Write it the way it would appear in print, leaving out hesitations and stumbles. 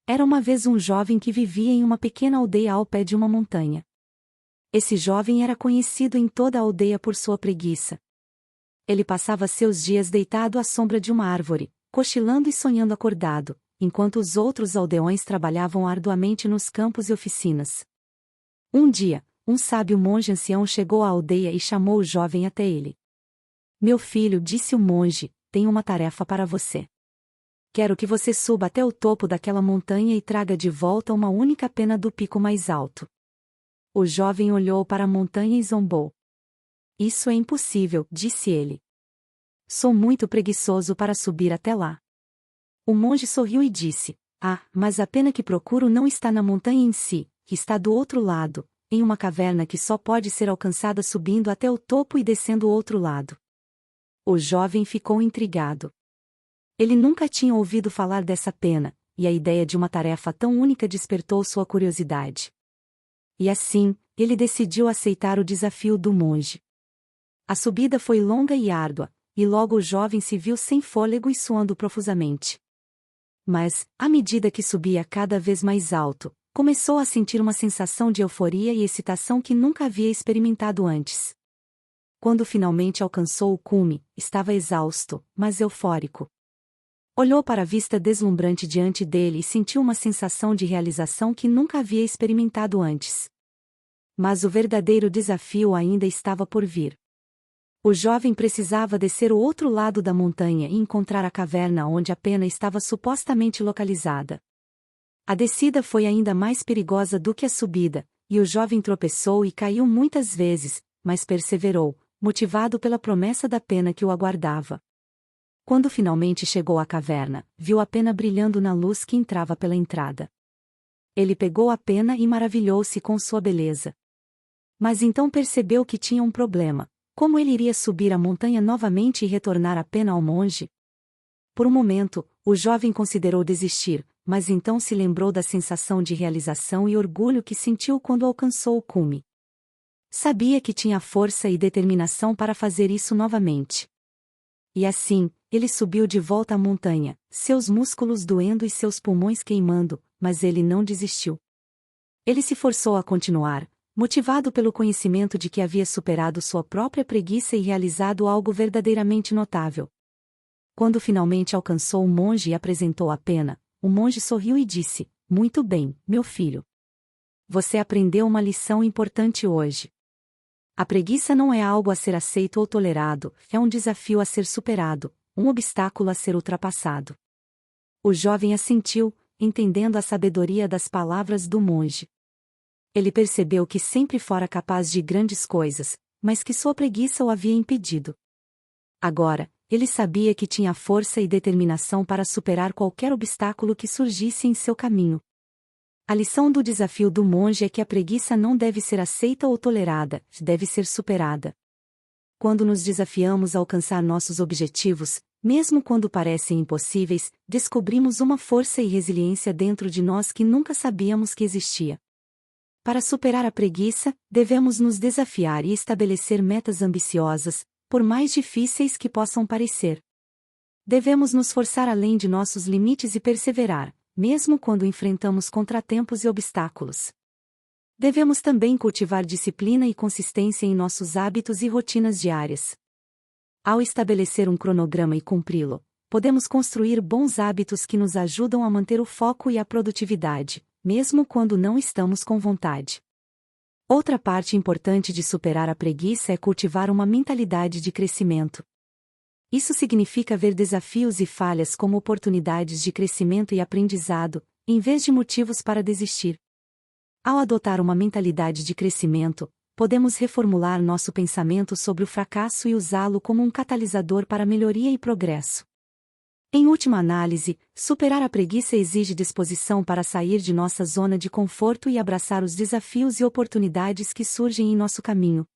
Era uma vez um jovem que vivia em uma pequena aldeia ao pé de uma montanha. Esse jovem era conhecido em toda a aldeia por sua preguiça. Ele passava seus dias deitado à sombra de uma árvore, cochilando e sonhando acordado, enquanto os outros aldeões trabalhavam arduamente nos campos e oficinas. Um dia, um sábio monge ancião chegou à aldeia e chamou o jovem até ele. "Meu filho", disse o monge, "tenho uma tarefa para você. Quero que você suba até o topo daquela montanha e traga de volta uma única pena do pico mais alto." O jovem olhou para a montanha e zombou. "Isso é impossível", disse ele. "Sou muito preguiçoso para subir até lá." O monge sorriu e disse: "Ah, mas a pena que procuro não está na montanha em si, que está do outro lado, em uma caverna que só pode ser alcançada subindo até o topo e descendo o outro lado." O jovem ficou intrigado. Ele nunca tinha ouvido falar dessa pena, e a ideia de uma tarefa tão única despertou sua curiosidade. E assim, ele decidiu aceitar o desafio do monge. A subida foi longa e árdua, e logo o jovem se viu sem fôlego e suando profusamente. Mas, à medida que subia cada vez mais alto, começou a sentir uma sensação de euforia e excitação que nunca havia experimentado antes. Quando finalmente alcançou o cume, estava exausto, mas eufórico. Olhou para a vista deslumbrante diante dele e sentiu uma sensação de realização que nunca havia experimentado antes. Mas o verdadeiro desafio ainda estava por vir. O jovem precisava descer o outro lado da montanha e encontrar a caverna onde a pena estava supostamente localizada. A descida foi ainda mais perigosa do que a subida, e o jovem tropeçou e caiu muitas vezes, mas perseverou, motivado pela promessa da pena que o aguardava. Quando finalmente chegou à caverna, viu a pena brilhando na luz que entrava pela entrada. Ele pegou a pena e maravilhou-se com sua beleza. Mas então percebeu que tinha um problema: como ele iria subir a montanha novamente e retornar a pena ao monge? Por um momento, o jovem considerou desistir, mas então se lembrou da sensação de realização e orgulho que sentiu quando alcançou o cume. Sabia que tinha força e determinação para fazer isso novamente. E assim, ele subiu de volta à montanha, seus músculos doendo e seus pulmões queimando, mas ele não desistiu. Ele se forçou a continuar, motivado pelo conhecimento de que havia superado sua própria preguiça e realizado algo verdadeiramente notável. Quando finalmente alcançou o monge e apresentou a pena, o monge sorriu e disse: "Muito bem, meu filho. Você aprendeu uma lição importante hoje. A preguiça não é algo a ser aceito ou tolerado, é um desafio a ser superado, um obstáculo a ser ultrapassado." O jovem assentiu, entendendo a sabedoria das palavras do monge. Ele percebeu que sempre fora capaz de grandes coisas, mas que sua preguiça o havia impedido. Agora, ele sabia que tinha força e determinação para superar qualquer obstáculo que surgisse em seu caminho. A lição do desafio do monge é que a preguiça não deve ser aceita ou tolerada, deve ser superada. Quando nos desafiamos a alcançar nossos objetivos, mesmo quando parecem impossíveis, descobrimos uma força e resiliência dentro de nós que nunca sabíamos que existia. Para superar a preguiça, devemos nos desafiar e estabelecer metas ambiciosas, por mais difíceis que possam parecer. Devemos nos forçar além de nossos limites e perseverar, mesmo quando enfrentamos contratempos e obstáculos. Devemos também cultivar disciplina e consistência em nossos hábitos e rotinas diárias. Ao estabelecer um cronograma e cumpri-lo, podemos construir bons hábitos que nos ajudam a manter o foco e a produtividade, mesmo quando não estamos com vontade. Outra parte importante de superar a preguiça é cultivar uma mentalidade de crescimento. Isso significa ver desafios e falhas como oportunidades de crescimento e aprendizado, em vez de motivos para desistir. Ao adotar uma mentalidade de crescimento, podemos reformular nosso pensamento sobre o fracasso e usá-lo como um catalisador para melhoria e progresso. Em última análise, superar a preguiça exige disposição para sair de nossa zona de conforto e abraçar os desafios e oportunidades que surgem em nosso caminho.